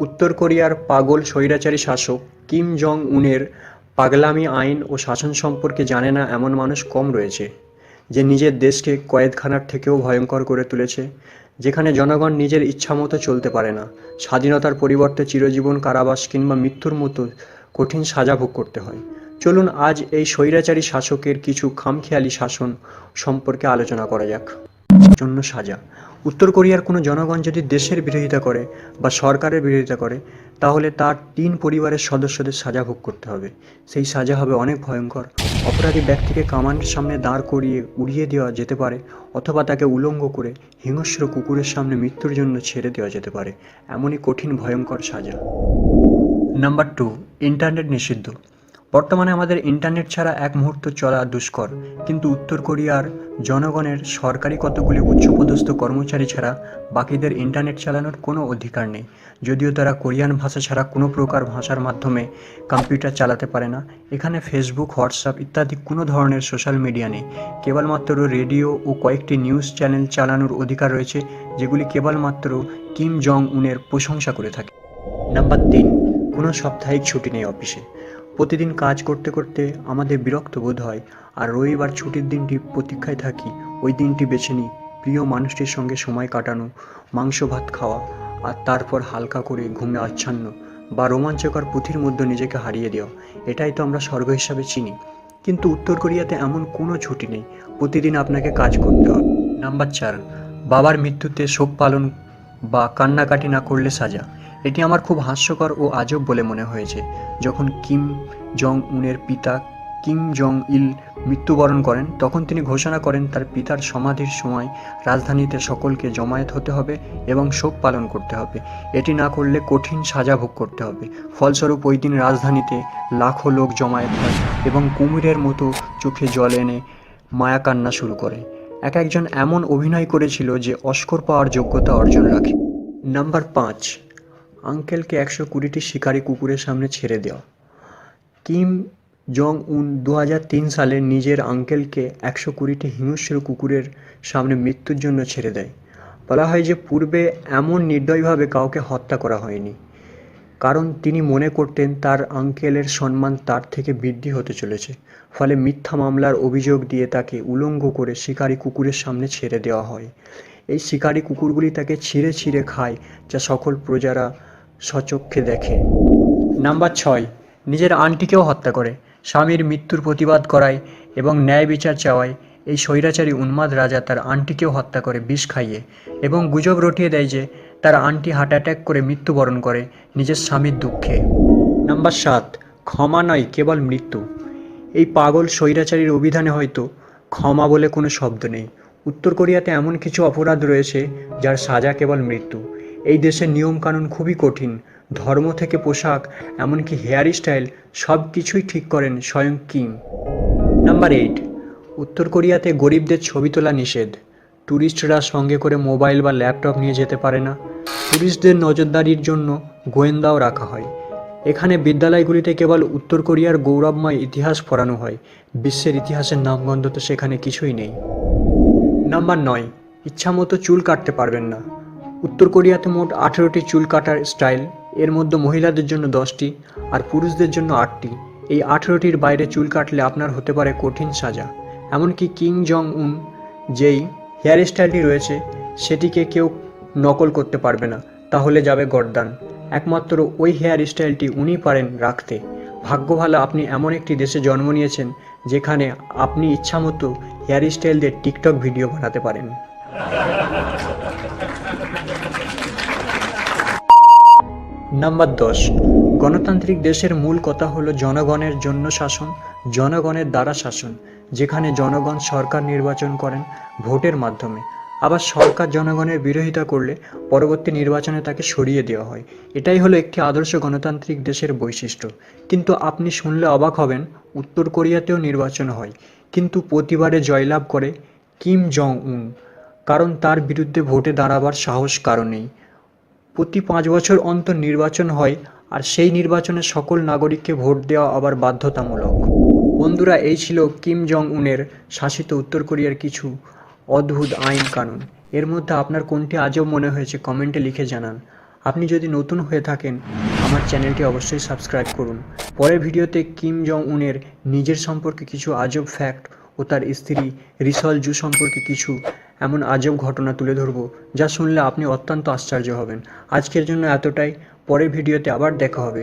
উত্তর কোরিয়ার পাগল স্বৈরাচারী শাসক কিম জং উনের পাগলামি আইন ও শাসন সম্পর্কে জানে না এমন মানুষ কম রয়েছে, যে নিজের দেশকে কয়েদখানার থেকেও ভয়ঙ্কর করে তুলেছে, যেখানে জনগণ নিজের ইচ্ছামতো চলতে পারে না, স্বাধীনতার পরিবর্তে চিরজীবন কারাবাস কিংবা মৃত্যুর মতো কঠিন সাজা ভোগ করতে হয়। চলুন আজ এই স্বৈরাচারী শাসকের কিছু খামখেয়ালি শাসন সম্পর্কে আলোচনা করা যাক। জন্য সাজা। উত্তর কোরিয়ার কোনো জনগণ যদি দেশের বিরোধিতা করে বা সরকারের বিরোধিতা করে, তাহলে তার ৩ পরিবারের সদস্যদের সাজা ভোগ করতে হবে। সেই সাজা হবে অনেক ভয়ঙ্কর। অপরাধী ব্যক্তিকে কামানের সামনে দাঁড় করিয়ে উড়িয়ে দেওয়া যেতে পারে, অথবা তাকে উলঙ্গ করে হিংস্র কুকুরের সামনে মৃত্যুর জন্য ছেড়ে দেওয়া যেতে পারে। এমনই কঠিন ভয়ঙ্কর সাজা। নাম্বার 2, ইন্টারনেট নিষিদ্ধ। বর্তমানে আমাদের ইন্টারনেট ছাড়া এক মুহূর্ত চলা দুষ্কর, কিন্তু উত্তর কোরিয়ার জনগণের সরকারি কতগুলি উচ্চপদস্থ কর্মচারী ছাড়া বাকিদের ইন্টারনেট চালানোর কোনো অধিকার নেই। যদিও তারা কোরিয়ান ভাষা ছাড়া কোনো প্রকার ভাষার মাধ্যমে কম্পিউটার চালাতে পারে না। এখানে ফেসবুক, হোয়াটসঅ্যাপ ইত্যাদি কোনো ধরনের সোশ্যাল মিডিয়া নেই। কেবলমাত্র রেডিও ও কয়েকটি নিউজ চ্যানেল চালানোর অধিকার রয়েছে, যেগুলি কেবলমাত্র কিম জং উনের প্রশংসা করে থাকে। নাম্বার 3, কোনো সাপ্তাহিক ছুটি নেই অফিসে। প্রতিদিন কাজ করতে করতে আমাদের বিরক্ত বোধ হয়, আর রবিবার ছুটির দিনটি প্রতীক্ষায় থাকি। ওই দিনটি বেছে নিই প্রিয় মানুষটির সঙ্গে সময় কাটানো, মাংস ভাত খাওয়া, আর তারপর হালকা করে ঘুমে আচ্ছন্ন বা রোমাঞ্চকর পুঁথির মধ্যে নিজেকে হারিয়ে দেওয়া। এটাই তো আমরা স্বর্গ হিসাবে চিনি। কিন্তু উত্তর কোরিয়াতে এমন কোনো ছুটি নেই, প্রতিদিন আপনাকে কাজ করতে হবে। নাম্বার 4, বাবার মৃত্যুতে শোক পালন বা কান্নাকাটি না করলে সাজা। এটি আমার খুব হাস্যকর ও আজব বলে মনে হয়েছে। যখন কিম জং উনের পিতা কিম জং ইল মৃত্যুবরণ করেন, তখন তিনি ঘোষণা করেন তার পিতার সমাধির সময় রাজধানীতে সকলকে জমায়েত হতে হবে এবং শোক পালন করতে হবে। এটি না করলে কঠিন সাজা ভোগ করতে হবে। ফলস্বরূপ ওই দিন রাজধানীতে লাখো লোক জমায়েত হয় এবং কুমিরের মতো চোখে জল এনে মায়া কান্না শুরু করে। একজন এমন অভিনয় করেছিল যে অস্কার পাওয়ার যোগ্যতা অর্জন রাখে। নাম্বার 5, আঙ্কেলকে 120টি শিকারী কুকুরের সামনে ছেড়ে দেওয়া। কিম জং উন 2003 সালে নিজের আঙ্কেলকে 120টি হিংস্র কুকুরের সামনে মৃত্যুর জন্য ছেড়ে দেয়। বলা হয় যে পূর্বে এমন নির্দয়ভাবে কাউকে হত্যা করা হয়নি, কারণ তিনি মনে করতেন তার আঙ্কেলের সম্মান তার থেকে বৃদ্ধি হতে চলেছে। ফলে মিথ্যা মামলার অভিযোগ দিয়ে তাকে উলঙ্গ করে শিকারী কুকুরের সামনে ছেড়ে দেওয়া হয়। এই শিকারী কুকুরগুলি তাকে ছিঁড়ে ছিঁড়ে খায়, যা সকল প্রজারা স্বচক্ষে দেখে। নাম্বার 6, নিজের আন্টিকেও হত্যা করে স্বামীর মৃত্যুর প্রতিবাদ করায় এবং ন্যায় বিচার চাওয়ায় এই স্বৈরাচারী উন্মাদ রাজা তার আন্টিকেও হত্যা করে বিষ খাইয়ে, এবং গুজব রটিয়ে দেয় যে তার আন্টি হার্ট অ্যাটাক করে মৃত্যুবরণ করে নিজের স্বামীর দুঃখে। নাম্বার 7, ক্ষমা নয় কেবল মৃত্যু। এই পাগল স্বৈরাচারীর অভিধানে হয়তো ক্ষমা বলে কোনো শব্দ নেই। উত্তর কোরিয়াতে এমন কিছু অপরাধ রয়েছে যার সাজা কেবল মৃত্যু। এই দেশের নিয়মকানুন খুবই কঠিন। ধর্ম থেকে পোশাক, এমনকি হেয়ার স্টাইল, সব কিছুই ঠিক করেন স্বয়ং কিম। নাম্বার 8, উত্তর কোরিয়াতে গরিবদের ছবি তোলা নিষেধ। ট্যুরিস্টরা সঙ্গে করে মোবাইল বা ল্যাপটপ নিয়ে যেতে পারে না। ট্যুরিস্টদের নজরদারির জন্য গোয়েন্দাও রাখা হয়। এখানে বিদ্যালয়গুলিতে কেবল উত্তর কোরিয়ার গৌরবময় ইতিহাস পড়ানো হয়। বিশ্বের ইতিহাসের নামগন্ধ তো সেখানে কিছুই নেই। নাম্বার 9, ইচ্ছামতো চুল কাটতে পারবেন না। উত্তর কোরিয়াতে মোট 18টি চুল কাটার স্টাইল। এর মধ্যে মহিলাদের জন্য 10টি আর পুরুষদের জন্য 8টি। এই 18টির বাইরে চুল কাটলে আপনার হতে পারে কঠিন সাজা। এমনকি কিম জং উন যেই হেয়ার স্টাইলটি রয়েছে, সেটিকে কেউ নকল করতে পারবে না, তাহলে যাবে গর্দান। একমাত্র ওই হেয়ার স্টাইলটি উনি পারেন রাখতে। ভাগ্য ভালো আপনি এমন একটি দেশে জন্ম নিয়েছেন যেখানে আপনি ইচ্ছামতো হেয়ার স্টাইল দিয়ে টিকটক ভিডিও বানাতে পারেন। নাম্বার 10, গণতান্ত্রিক দেশের মূল কথা হলো জনগণের জন্য শাসন, জনগণের দ্বারা শাসন, যেখানে জনগণ সরকার নির্বাচন করেন ভোটের মাধ্যমে। আবার সরকার জনগণের বিরোধিতা করলে পরবর্তী নির্বাচনে তাকে সরিয়ে দেওয়া হয়। এটাই হলো একটি আদর্শ গণতান্ত্রিক দেশের বৈশিষ্ট্য। কিন্তু আপনি শুনলে অবাক হবেন, উত্তর কোরিয়াতেও নির্বাচন হয়, কিন্তু প্রতিবারে জয়লাভ করে কিম জং উন, কারণ তার বিরুদ্ধে ভোটে দাঁড়াবার সাহস কারো নেই। প্রতি 5 বছর অন্তর নির্বাচন হয়, আর সেই নির্বাচনে সকল নাগরিককে ভোট দেওয়া আবার বাধ্যতামূলক। বন্ধুরা, এই ছিল কিম জং উনের শাসিত উত্তর কোরিয়ার কিছু অদ্ভুত আইন কানুন। এর মধ্যে আপনার কোনটি আজব মনে হয়েছে কমেন্টে লিখে জানান। আপনি যদি নতুন হয়ে থাকেন আমার চ্যানেলটি অবশ্যই সাবস্ক্রাইব করুন। পরের ভিডিওতে কিম জং উনের নিজের সম্পর্কে কিছু আজব ফ্যাক্ট ও তার স্ত্রী রিসল জু সম্পর্কে কিছু এমন আজব ঘটনা তুলে ধরব যা শুনলে আপনি অত্যন্ত আশ্চর্য হবেন। আজকের জন্য এতটাই। পরের ভিডিওতে আবার দেখা হবে।